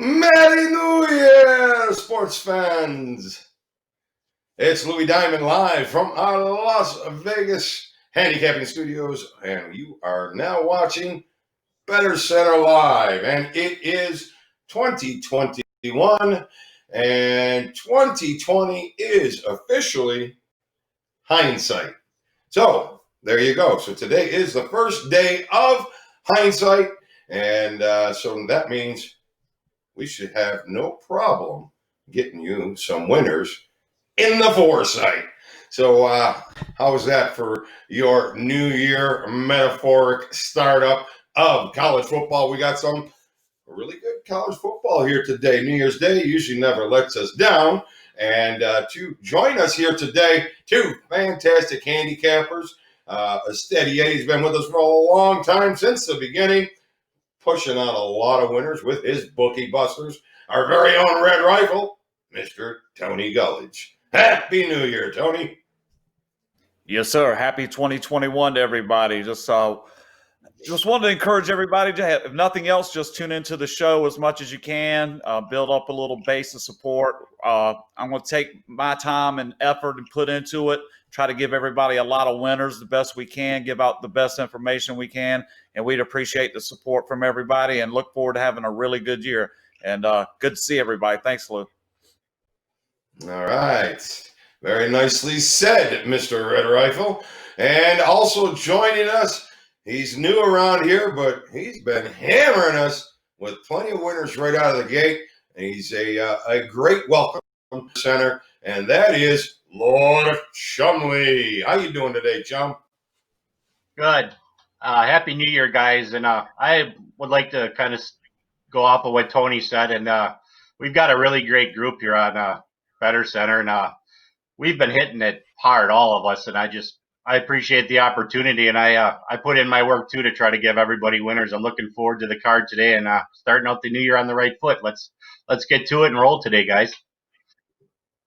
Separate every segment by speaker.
Speaker 1: Merry New Year, sports fans! It's Louie Diamond live from our Las Vegas handicapping studios, and you are now watching Bettor Center live. And it is 2021, and 2020 is officially hindsight. So there you go. So today is the first day of hindsight, and so that means we should have no problem getting you some winners in the foresight. So how is that for your New Year metaphoric startup of college football? We got some really good college football here today. New Year's Day usually never lets us down. And to join us here today, two fantastic handicappers. A steady Eddie's been with us for a long time, since the beginning, pushing on a lot of winners with his bookie busters. Our very own Red Rifle, Mr. Tony Gulledge. Happy New Year, Tony.
Speaker 2: Yes, sir. Happy 2021 to everybody. Just wanted to encourage everybody to have, if nothing else, just tune into the show as much as you can. Build up a little base of support. I'm going to take my time and effort and put into it. Try to give everybody a lot of winners the best we can, give out the best information we can, and we'd appreciate the support from everybody and look forward to having a really good year. And good to see everybody. Thanks, Lou.
Speaker 1: All right. Very nicely said, Mr. Red Rifle. And also joining us, he's new around here, but he's been hammering us with plenty of winners right out of the gate. And he's a great welcome center, and that is Lord Chumly. How you doing today, chum?
Speaker 3: Good. Happy New Year, guys. And I would like to kind of go off of what Tony said. And we've got a really great group here on Bettor Center. And we've been hitting it hard, all of us. And I appreciate the opportunity. And I put in my work, too, to try to give everybody winners. I'm looking forward to the card today and starting out the new year on the right foot. Let's get to it and roll today, guys.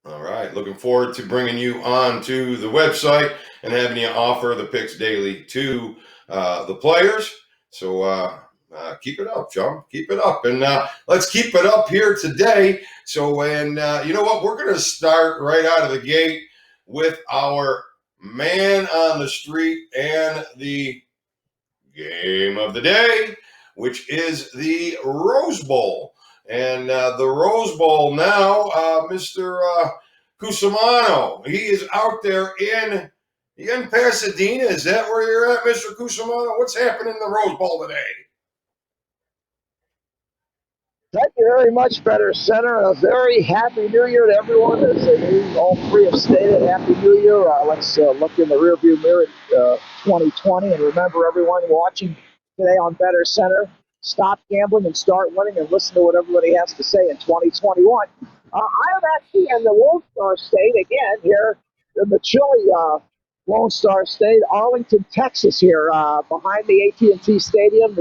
Speaker 1: All right. Looking forward to bringing you on to the website and having you offer the picks daily to the players. So keep it up, John. Keep it up. And let's keep it up here today. So, and you know what? We're going to start right out of the gate with our man on the street and the game of the day, which is the Rose Bowl. And the Rose Bowl now, Mr. Cusumano, he is out there in Pasadena. Is that where you're at, Mr. Cusumano? What's happening in the Rose Bowl today?
Speaker 4: Thank you very much, Bettor Center. A very happy New Year to everyone. As all three have stated, Happy New Year. Let's look in the rearview mirror at 2020. And remember, everyone watching today on Bettor Center, stop gambling and start winning, and listen to what everybody has to say in 2021. I am actually in the Lone Star State again here in the chilly Lone Star State, Arlington, Texas here, behind the AT&T Stadium,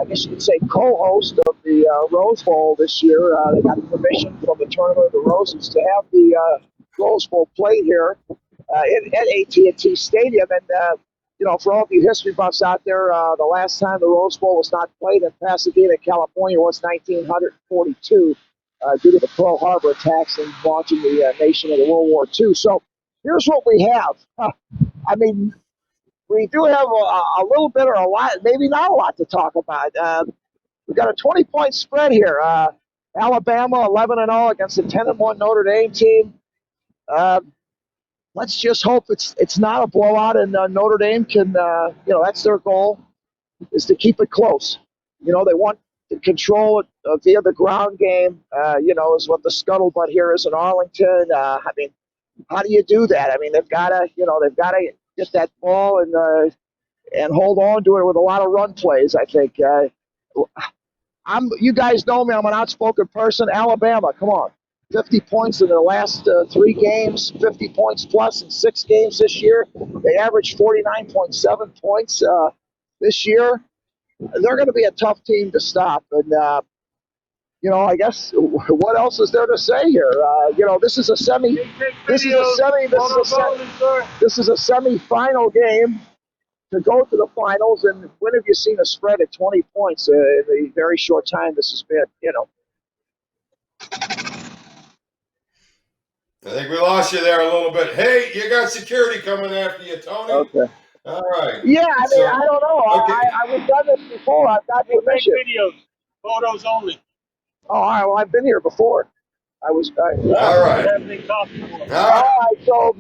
Speaker 4: I guess you could say co-host of the Rose Bowl this year. They got permission from the Tournament of the Roses to have the Rose Bowl played here at AT&T Stadium. And, for all of you history buffs out there, the last time the Rose Bowl was not played in Pasadena, California was 1942 due to the Pearl Harbor attacks and launching the nation into World War II. So here's what we have. We do have a little bit or a lot, maybe not a lot to talk about. We've got a 20-point spread here. Alabama 11-0 against a 10-1 Notre Dame team. Let's just hope it's not a blowout, and Notre Dame can, that's their goal, is to keep it close. They want to control it via the ground game, is what the scuttlebutt here is in Arlington. How do you do that? They've got to get that ball and hold on to it with a lot of run plays, I think. You guys know me, I'm an outspoken person. Alabama, come on. 50 points in their last 3 games, 50 points plus in 6 games this year. They averaged 49.7 points this year. They're going to be a tough team to stop. And, I guess what else is there to say here? This is a semi-final game. to go to the finals. And when have you seen a spread at 20 points in a very short time this has been?
Speaker 1: I think we lost you there a little bit. Hey, you got security coming after you, Tony.
Speaker 4: Okay.
Speaker 1: All right.
Speaker 4: Yeah, I mean, I don't know.
Speaker 1: Okay.
Speaker 4: I've done this before. I've got permission.
Speaker 5: Videos, photos only.
Speaker 4: Oh, all right. Well, I've been here before.
Speaker 1: All right.
Speaker 4: All right. So, all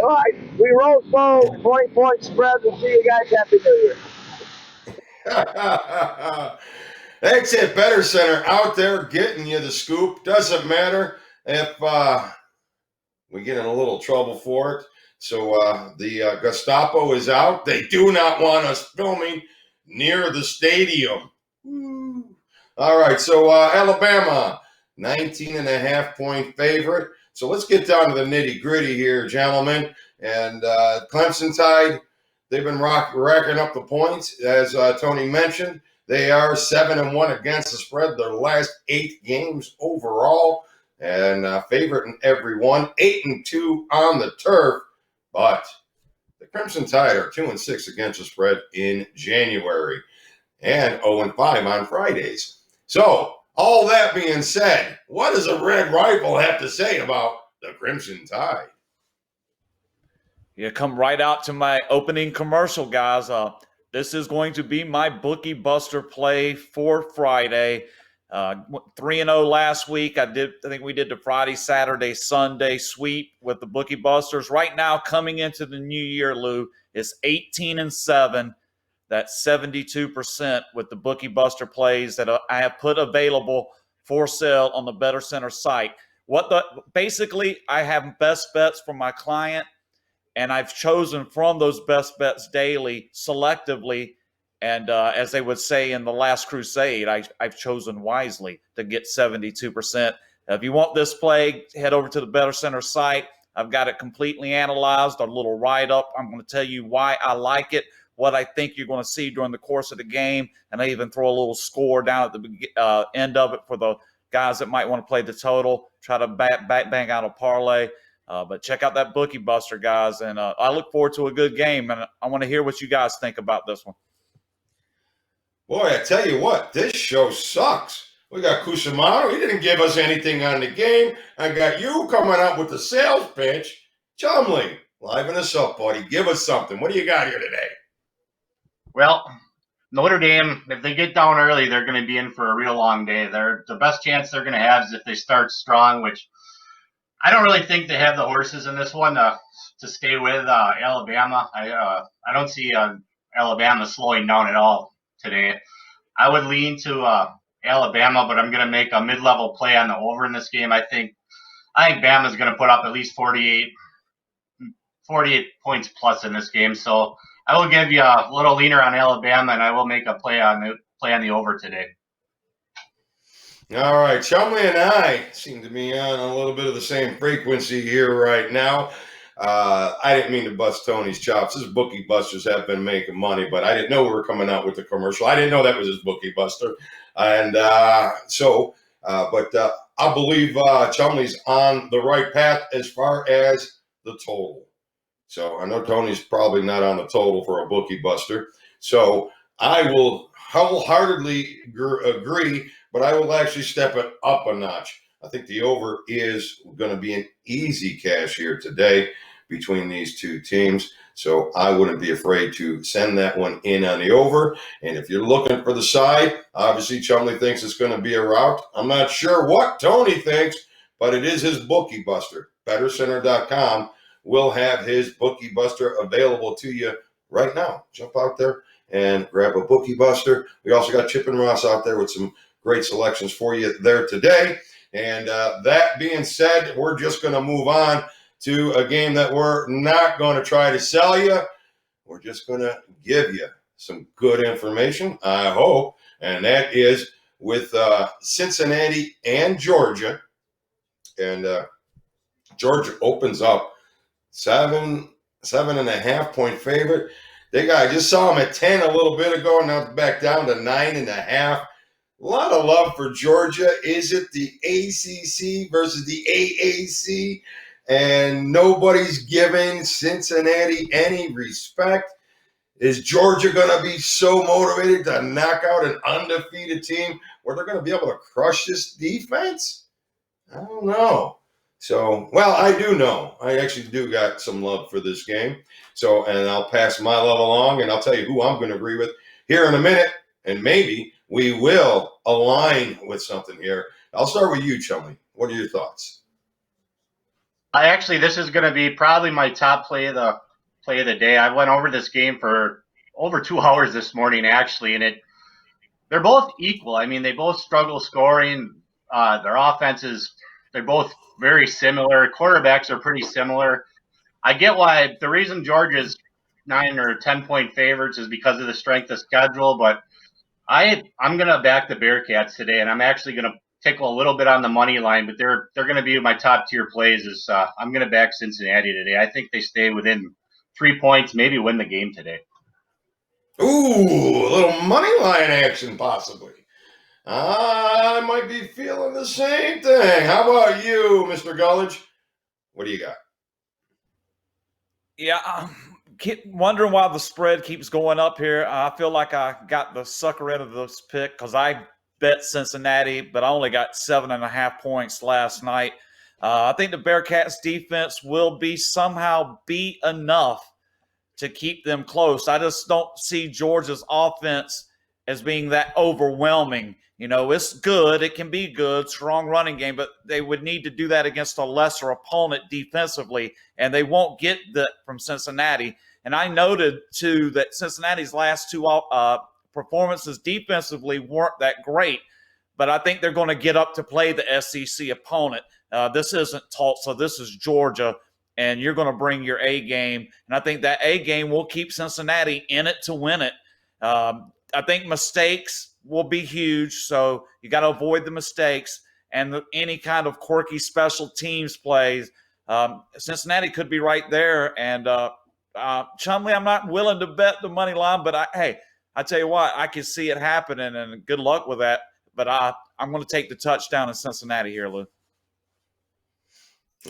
Speaker 4: right. We roll slow, 20-point spread. We'll see you guys. Happy New Year.
Speaker 1: That's it. Bettor Center out there getting you the scoop. Doesn't matter if we get in a little trouble for it. So the Gestapo is out. They do not want us filming near the stadium. Woo. All right. So Alabama, 19.5-point favorite. So let's get down to the nitty gritty here, gentlemen. And Clemson Tide, they've been racking up the points. As Tony mentioned, they are 7-1 against the spread their last 8 games overall. And favorite in every one, 8-2 on the turf. But the Crimson Tide are 2-6 against the spread in January and 0-5 on Fridays. So, all that being said, what does a Red Rifle have to say about the Crimson Tide?
Speaker 2: You come right out to my opening commercial, guys. This is going to be my Bookie Buster play for Friday. 3-0 last week. I think we did the Friday, Saturday, Sunday sweep with the Bookie Busters. Right now, coming into the new year, Lou, is 18-7. That's 72% with the Bookie Buster plays that I have put available for sale on the Bettor Center site. Basically, I have best bets for my client, and I've chosen from those best bets daily selectively. And as they would say in The Last Crusade, I've chosen wisely to get 72%. If you want this play, head over to the Bettor Center site. I've got it completely analyzed, a little write-up. I'm going to tell you why I like it, what I think you're going to see during the course of the game, and I even throw a little score down at the end of it for the guys that might want to play the total, try to bang out a parlay. But check out that Bookie Buster, guys, and I look forward to a good game, and I want to hear what you guys think about this one.
Speaker 1: Boy, I tell you what, this show sucks. We got Cusumano. He didn't give us anything on the game. I got you coming up with the sales pitch. Chumly, liven us up, buddy. Give us something. What do you got here today?
Speaker 3: Well, Notre Dame, if they get down early, they're going to be in for a real long day. The best chance they're going to have is if they start strong, which I don't really think they have the horses in this one to stay with Alabama. I don't see Alabama slowing down at all today. I would lean to Alabama, but I'm going to make a mid-level play on the over in this game. I think Bama's going to put up at least 48 points plus in this game. So I will give you a little leaner on Alabama, and I will make a play on the over today.
Speaker 1: All right, Chumley and I seem to be on a little bit of the same frequency here right now. I didn't mean to bust Tony's chops. His Bookie Busters have been making money, but I didn't know we were coming out with the commercial. I didn't know that was his Bookie Buster. And I believe Chumley's on the right path as far as the total. So I know Tony's probably not on the total for a Bookie Buster. So I will wholeheartedly agree, but I will actually step it up a notch. I think the over is going to be an easy cash here today between these two teams. So I wouldn't be afraid to send that one in on the over. And if you're looking for the side, obviously Chumley thinks it's going to be a rout. I'm not sure what Tony thinks, but it is his Bookie Buster. BettorCenter.com will have his Bookie Buster available to you right now. Jump out there and grab a Bookie Buster. We also got Chip and Ross out there with some great selections for you there today. And that being said, we're just going to move on to a game that we're not going to try to sell you. We're just going to give you some good information, I hope. And that is with Cincinnati and Georgia. And Georgia opens up 7.5 point favorite. I just saw them at 10 a little bit ago. Now back down to 9.5. A lot of love for Georgia. Is it the ACC versus the AAC? And nobody's giving Cincinnati any respect. Is Georgia going to be so motivated to knock out an undefeated team where they're going to be able to crush this defense? I don't know. So, well, I do know. I actually do got some love for this game. So, and I'll pass my love along, and I'll tell you who I'm going to agree with here in a minute, and maybe we will align with something here. I'll start with you, Chumly. What are your thoughts?
Speaker 3: This is going to be probably my top play of the day. I went over this game for over 2 hours this morning, actually, and they're both equal. I mean, they both struggle scoring. Their offenses, they're both very similar. Quarterbacks are pretty similar. I get why the reason Georgia's 9 or 10-point favorites is because of the strength of schedule, but I'm going to back the Bearcats today, and I'm actually going to tickle a little bit on the money line, but they're going to be my top tier plays. I'm going to back Cincinnati today. I think they stay within 3 points, maybe win the game today.
Speaker 1: Ooh, a little money line action possibly. I might be feeling the same thing. How about you, Mr. Gulledge? What do you got?
Speaker 2: Yeah, keep wondering why the spread keeps going up here. I feel like I got the sucker end of this pick because I bet Cincinnati, but I only got 7.5 points last night. I think the Bearcats defense will be somehow be enough to keep them close. I just don't see Georgia's offense as being that overwhelming. You know, it's good. It can be good, strong running game, but they would need to do that against a lesser opponent defensively, and they won't get that from Cincinnati. And I noted, too, that Cincinnati's last two performances defensively weren't that great, but I think they're going to get up to play the SEC opponent. This isn't Tulsa. This is Georgia, and you're going to bring your A game. And I think that A game will keep Cincinnati in it to win it. I think mistakes will be huge, so you got to avoid the mistakes and any kind of quirky special teams plays. Cincinnati could be right there. And Chumly, I'm not willing to bet the money line, but I tell you what, I can see it happening, and good luck with that. But I'm going to take the touchdown in Cincinnati here, Lou.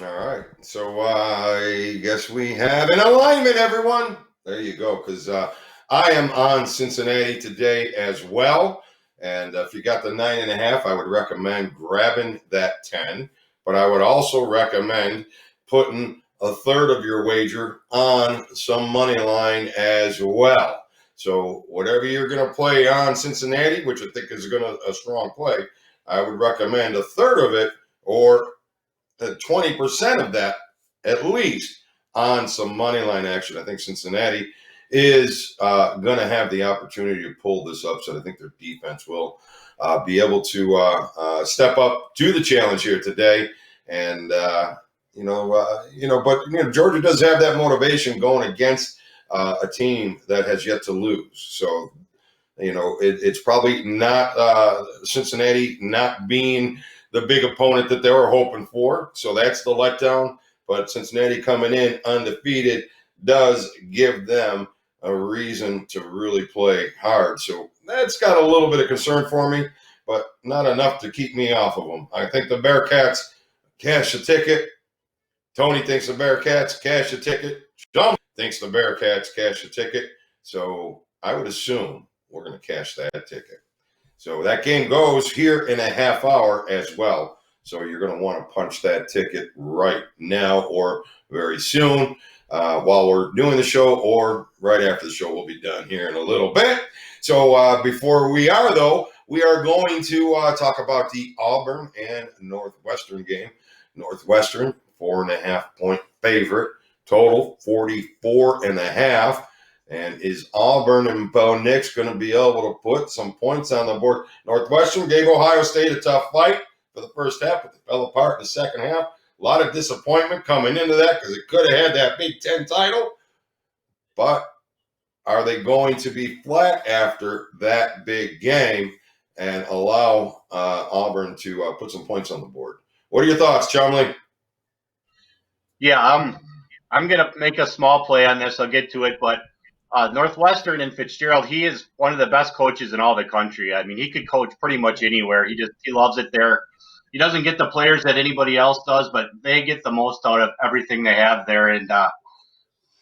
Speaker 1: All right. So I guess we have an alignment, everyone. There you go, because I am on Cincinnati today as well. And if you got the 9.5, I would recommend grabbing that 10. But I would also recommend putting a third of your wager on some money line as well. So whatever you're going to play on Cincinnati, which I think is a strong play, I would recommend a third of it or 20% of that at least on some money line action. I think Cincinnati is going to have the opportunity to pull this upset. I think their defense will be able to step up to the challenge here today. And, but Georgia does have that motivation going against a team that has yet to lose. So, it's probably not Cincinnati not being the big opponent that they were hoping for. So that's the letdown. But Cincinnati coming in undefeated does give them a reason to really play hard. So that's got a little bit of concern for me, but not enough to keep me off of them. I think the Bearcats cash the ticket. Tony thinks the Bearcats cash the ticket. John thinks the Bearcats cash the ticket. So I would assume we're going to cash that ticket. So that game goes here in a half hour as well. So you're going to want to punch that ticket right now or very soon while we're doing the show, or right after the show will be done here in a little bit. So before we are, though, we are going to talk about the Auburn and Northwestern game. Northwestern, 4.5-point favorite, total 44.5. And is Auburn and Bo Nix going to be able to put some points on the board? Northwestern gave Ohio State a tough fight for the first half, but they fell apart in the second half. A lot of disappointment coming into that because it could have had that Big Ten title. But are they going to be flat after that big game and allow Auburn to put some points on the board? What are your thoughts, Chumly?
Speaker 3: Yeah, I'm going to make a small play on this. I'll get to it, but Northwestern and Fitzgerald, he is one of the best coaches in all the country. I mean, he could coach pretty much anywhere. He loves it there. He doesn't get the players that anybody else does, but they get the most out of everything they have there. And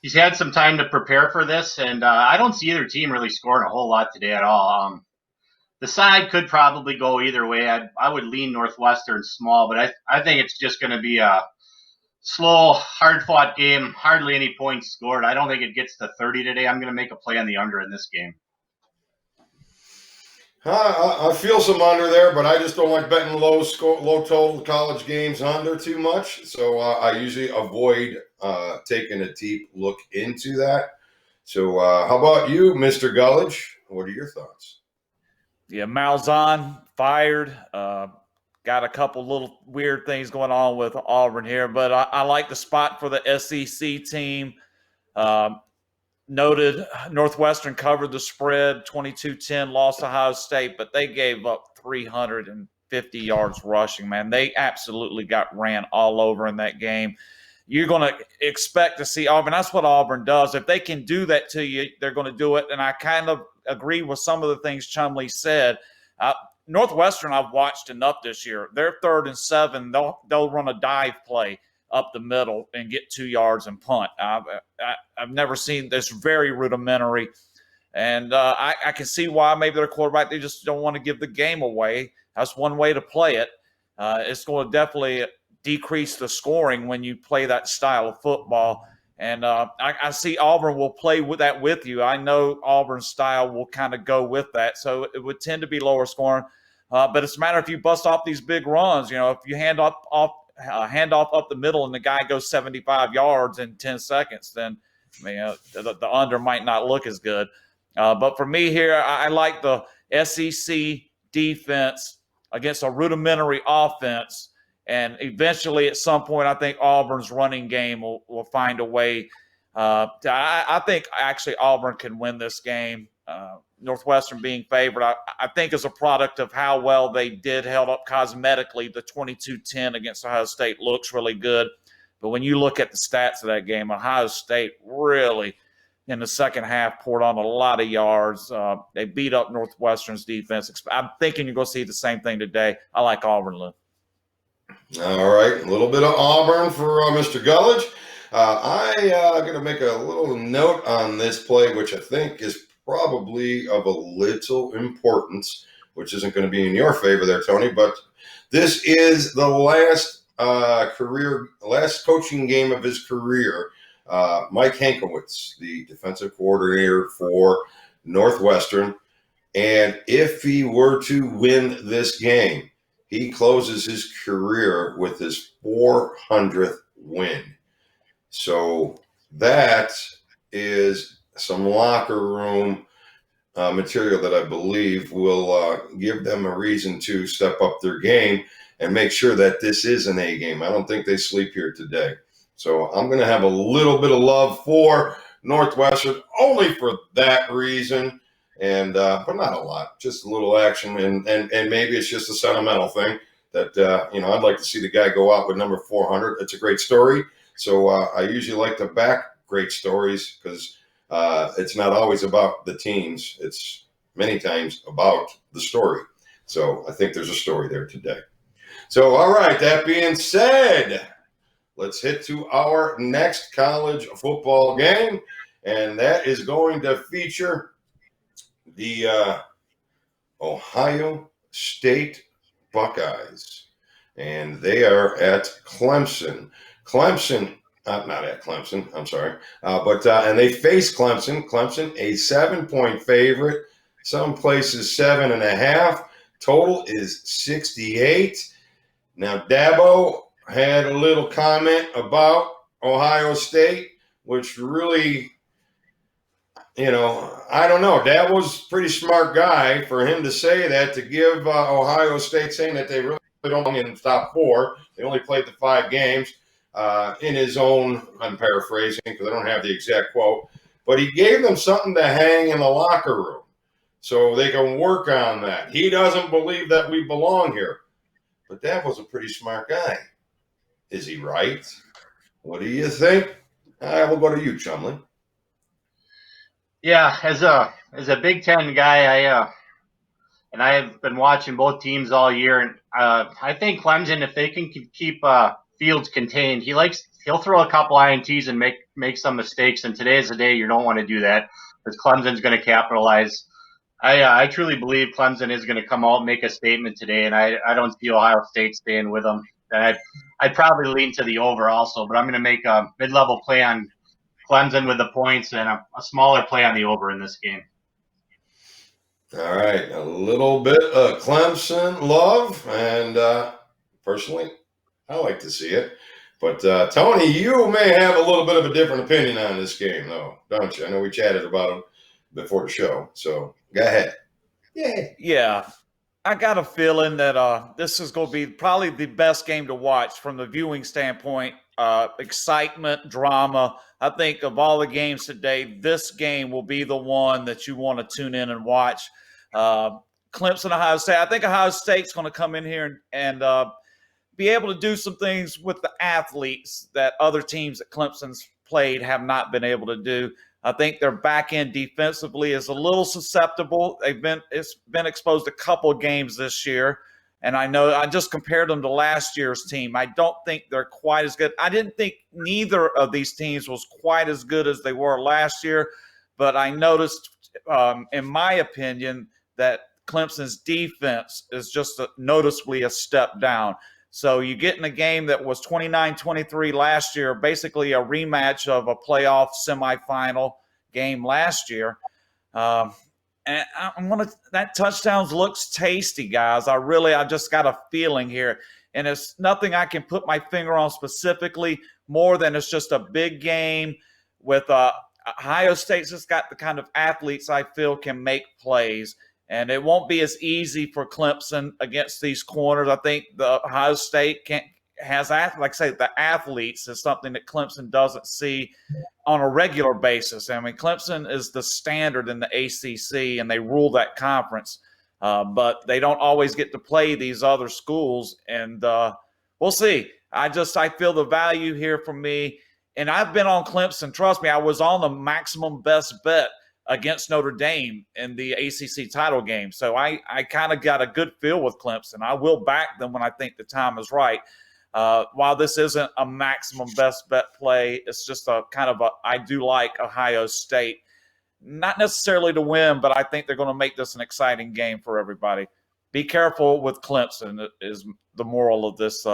Speaker 3: he's had some time to prepare for this, and I don't see either team really scoring a whole lot today at all. The side could probably go either way. I would lean Northwestern small, but I think it's just going to be a slow, hard-fought game, hardly any points scored. I don't think it gets to 30 today. I'm going to make a play on the under in this game.
Speaker 1: I feel some under there, but I just don't like betting low total college games under too much. So I usually avoid taking a deep look into that. So how about you, Mr. Gulledge? What are your thoughts?
Speaker 2: Yeah, Malzahn fired. Got a couple little weird things going on with Auburn here, but I like the spot for the SEC team. Noted Northwestern covered the spread, 22-10, lost Ohio State, but they gave up 350 yards rushing, man. They absolutely got ran all over in that game. You're going to expect to see Auburn. That's what Auburn does. If they can do that to you, they're going to do it. And I kind of agree with some of the things Chumly said. Northwestern, I've watched enough this year. They're 3rd and 7. They'll run a dive play up the middle and get 2 yards and punt. I've never seen this. Very rudimentary. And I can see why maybe their quarterback, they just don't want to give the game away. That's one way to play it. It's going to definitely decrease the scoring when you play that style of football. And I see Auburn will play with that with you. I know Auburn's style will kind of go with that. So it would tend to be lower scoring. But it's a matter if you bust off these big runs. You know, if you hand off up the middle and the guy goes 75 yards in 10 seconds, then the under might not look as good. But for me here, I like the SEC defense against a rudimentary offense. And eventually, at some point, I think Auburn's running game will find a way. I think actually Auburn can win this game. Northwestern being favored, I think is a product of how well they did held up cosmetically. The 22-10 against Ohio State looks really good. But when you look at the stats of that game, Ohio State really, in the second half, poured on a lot of yards. They beat up Northwestern's defense. I'm thinking you're going to see the same thing today. I like Auburn, Lou.
Speaker 1: All right, a little bit of Auburn for Mr. Gulledge. I'm going to make a little note on this play, which I think is probably of a little importance, which isn't going to be in your favor there, Tony, but this is the last coaching game of his career. Mike Hankwitz, the defensive coordinator for Northwestern, and if he were to win this game, he closes his career with his 400th win. So that is some locker room material that I believe will give them a reason to step up their game and make sure that this is an A game. I don't think they sleep here today. So I'm going to have a little bit of love for Northwestern only for that reason. And but not a lot, just a little action, and maybe it's just a sentimental thing that I'd like to see the guy go out with number 400. It's a great story, so I usually like to back great stories because it's not always about the teams; it's many times about the story. So I think there's a story there today. So all right, that being said, let's hit to our next college football game, and that is going to feature the Ohio State Buckeyes, and they are at Clemson. Not at Clemson, I'm sorry. And they face Clemson. Clemson, a 7-point favorite. Some places 7.5. Total is 68. Now, Dabo had a little comment about Ohio State, which really – I don't know. Dad was a pretty smart guy for him to say that, to give Ohio State, saying that they really don't belong in the top 4. They only played the 5 games in his own, I'm paraphrasing because I don't have the exact quote, but he gave them something to hang in the locker room so they can work on that. He doesn't believe that we belong here. But Dad was a pretty smart guy. Is he right? What do you think? We'll go to you, Chumly.
Speaker 3: Yeah, as a Big Ten guy, I have been watching both teams all year, and I think Clemson, if they can keep Fields contained, he likes he'll throw a couple INTs and make some mistakes. And today is the day you don't want to do that because Clemson's going to capitalize. I truly believe Clemson is going to come out and make a statement today, and I don't see Ohio State staying with them. And I'd probably lean to the over also, but I'm going to make a mid-level play on Clemson with the points and a smaller play on the over in this game.
Speaker 1: All right, a little bit of Clemson love, and personally, I like to see it. But, Tony, you may have a little bit of a different opinion on this game, though, don't you? I know we chatted about it before the show, so go ahead.
Speaker 2: Yeah. I got a feeling that this is going to be probably the best game to watch from the viewing standpoint. Excitement, drama. I think of all the games today, this game will be the one that you want to tune in and watch. Clemson, Ohio State. I think Ohio State's going to come in here and be able to do some things with the athletes that other teams that Clemson's played have not been able to do. I think their back end defensively is a little susceptible. It's been exposed a couple of games this year, and I know I just compared them to last year's team. I don't think they're quite as good. I didn't think neither of these teams was quite as good as they were last year, but I noticed, in my opinion, that Clemson's defense is just noticeably a step down. So you get in a game that was 29-23 last year, basically a rematch of a playoff semifinal game last year. And that touchdowns looks tasty, guys. I just got a feeling here. And it's nothing I can put my finger on specifically more than it's just a big game with Ohio State's just got the kind of athletes I feel can make plays. And it won't be as easy for Clemson against these corners. I think the Ohio State has, like I say, the athletes is something that Clemson doesn't see on a regular basis. I mean, Clemson is the standard in the ACC, and they rule that conference. But they don't always get to play these other schools, and we'll see. I feel the value here for me. And I've been on Clemson. Trust me, I was on the maximum best bet against Notre Dame in the ACC title game. So I kind of got a good feel with Clemson. I will back them when I think the time is right. While this isn't a maximum best bet play, it's just I do like Ohio State. Not necessarily to win, but I think they're going to make this an exciting game for everybody. Be careful with Clemson is the moral of this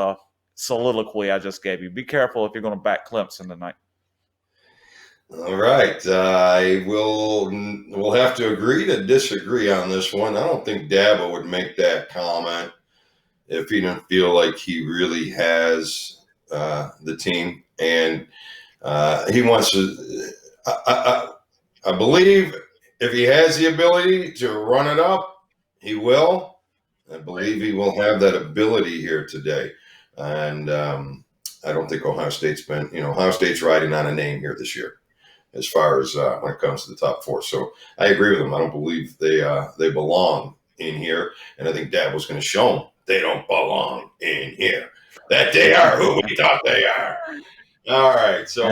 Speaker 2: soliloquy I just gave you. Be careful if you're going to back Clemson tonight.
Speaker 1: All right. We'll have to agree to disagree on this one. I don't think Dabo would make that comment if he didn't feel like he really has the team. And he wants to I believe if he has the ability to run it up, he will. I believe he will have that ability here today. And I don't think Ohio State's riding on a name here this year, as far as when it comes to the top four. So I agree with them. I don't believe they belong in here. And I think Dabo's going to show them they don't belong in here, that they are who we thought they are. All right. So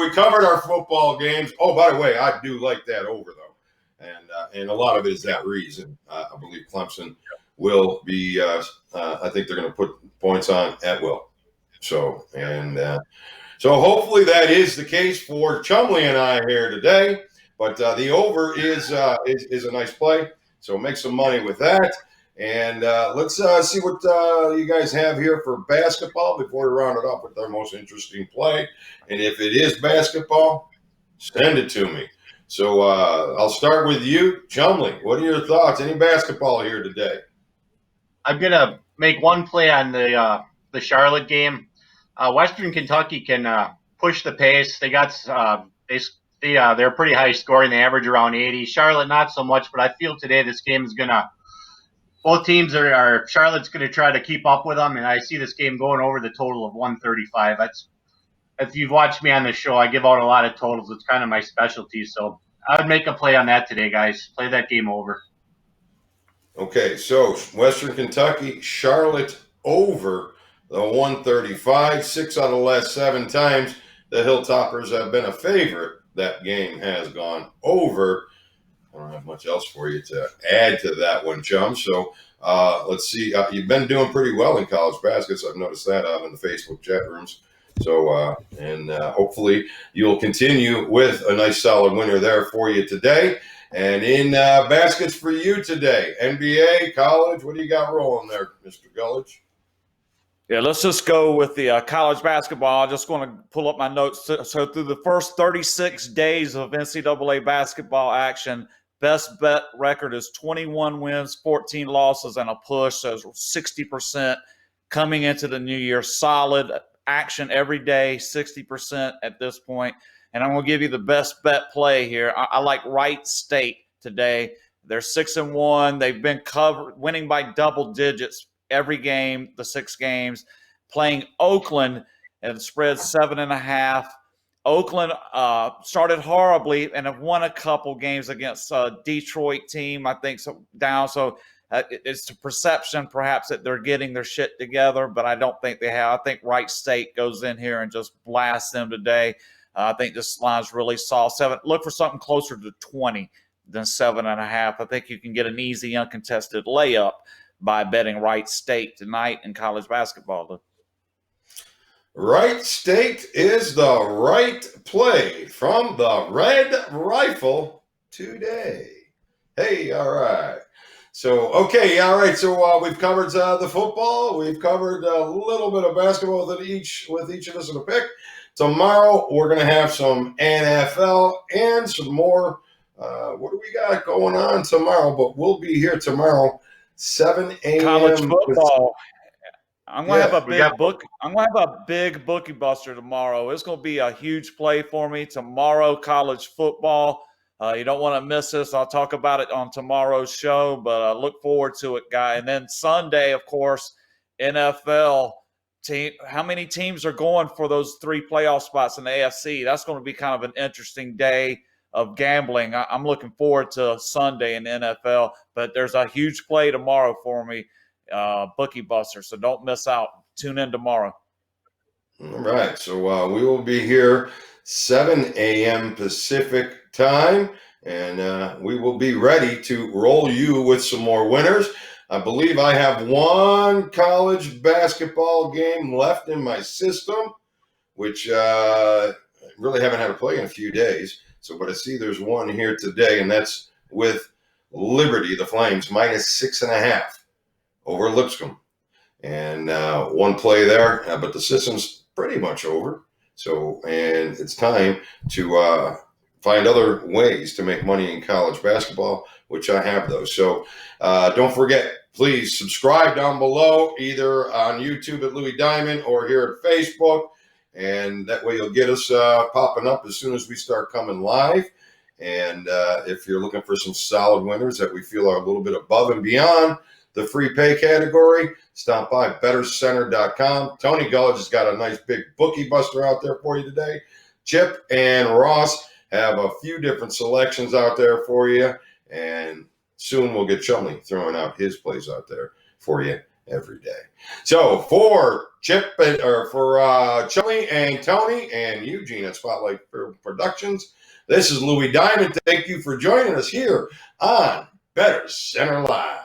Speaker 1: we covered our football games. Oh, by the way, I do like that over, though. And a lot of it is that reason. I believe Clemson will be I think they're going to put points on at will. So hopefully that is the case for Chumly and I here today. But the over is a nice play. So make some money with that. And let's see what you guys have here for basketball before we round it up with our most interesting play. And if it is basketball, send it to me. So I'll start with you, Chumly. What are your thoughts? Any basketball here today?
Speaker 3: I'm going to make one play on the Charlotte game. Western Kentucky can push the pace. They got they're pretty high scoring. They average around 80. Charlotte not so much, but I feel today this game is gonna. Both teams are Charlotte's going to try to keep up with them, and I see this game going over the total of 135. If you've watched me on the show, I give out a lot of totals. It's kind of my specialty, so I would make a play on that today, guys. Play that game over.
Speaker 1: Okay, so Western Kentucky, Charlotte over the 135. 6 out of the last 7 times the Hilltoppers have been a favorite. That game has gone over. I don't have much else for you to add to that one, Chum. So let's see. You've been doing pretty well in college baskets. I've noticed that out in the Facebook chat rooms. So, hopefully you'll continue with a nice solid winner there for you today. And in baskets for you today, NBA, college, what do you got rolling there, Mr. Gulledge?
Speaker 2: Yeah, let's just go with the college basketball. I just want to pull up my notes. So through the first 36 days of NCAA basketball action, best bet record is 21 wins, 14 losses, and a push. So 60% coming into the new year. Solid action every day, 60% at this point. And I'm going to give you the best bet play here. I like Wright State today. They're 6-1. They've been winning by double digits every game, the 6 games, playing Oakland, and the spread 7.5. Oakland started horribly and have won a couple games against a Detroit team, I think, down. So it's the perception perhaps that they're getting their shit together, but I don't think they have. I think Wright State goes in here and just blasts them today. I think this line's really soft. Look for something closer to 20 than 7.5. I think you can get an easy, uncontested layup by betting Wright State tonight in college basketball.
Speaker 1: Wright State is the right play from the Red Rifle today. Hey, all right. So, okay, all right. So we've covered the football. We've covered a little bit of basketball with each of us in a pick. Tomorrow we're going to have some NFL and some more. What do we got going on tomorrow? But we'll be here tomorrow. 7 a.m.
Speaker 2: College football. I'm gonna have a big book. I'm gonna have a big bookie buster tomorrow. It's gonna be a huge play for me tomorrow. College football. You don't want to miss this. I'll talk about it on tomorrow's show, but look forward to it, guy. And then Sunday, of course, NFL team. How many teams are going for those 3 playoff spots in the AFC? That's going to be kind of an interesting day of gambling. I'm looking forward to Sunday in the NFL, but there's a huge play tomorrow for me, Bookie Buster, so don't miss out. Tune in tomorrow.
Speaker 1: All right, so we will be here 7 a.m. Pacific time, and we will be ready to roll you with some more winners. I believe I have one college basketball game left in my system, which really haven't had a play in a few days. So, but I see there's one here today, and that's with Liberty, the Flames, -6.5 over Lipscomb. And one play there, but the system's pretty much over. So, and it's time to find other ways to make money in college basketball, which I have those. So don't forget, please subscribe down below, either on YouTube at Louie Diamond or here at Facebook. And that way you'll get us popping up as soon as we start coming live. And if you're looking for some solid winners that we feel are a little bit above and beyond the free pay category, stop by bettorcenter.com. Tony Gulledge has got a nice big bookie buster out there for you today. Chip and Ross have a few different selections out there for you. And soon we'll get Chumly throwing out his plays out there for you every day. So for Chip for Chumly and Tony and Eugene at Spotlight Productions, this is Louie Diamond. Thank you for joining us here on Bettor Center Live.